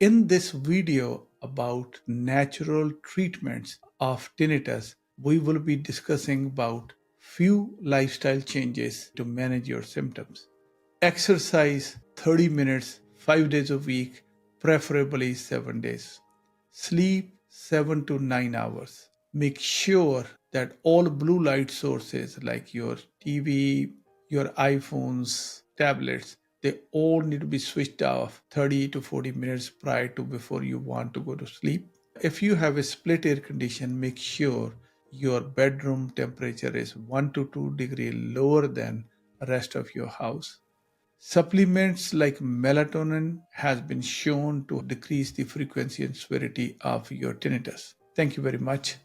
In this video about natural treatments of tinnitus, we will be discussing about few lifestyle changes to manage your symptoms. Exercise 30 minutes 5 days a week, preferably 7 days. Sleep 7 to 9 hours. Make sure that all blue light sources like your TV, your iPhones, tablets, they all need to be switched off 30 to 40 minutes prior to before you want to go to sleep. If you have a split air condition, make sure your bedroom temperature is 1 to 2 degrees lower than the rest of your house. Supplements like melatonin has been shown to decrease the frequency and severity of your tinnitus. Thank you very much.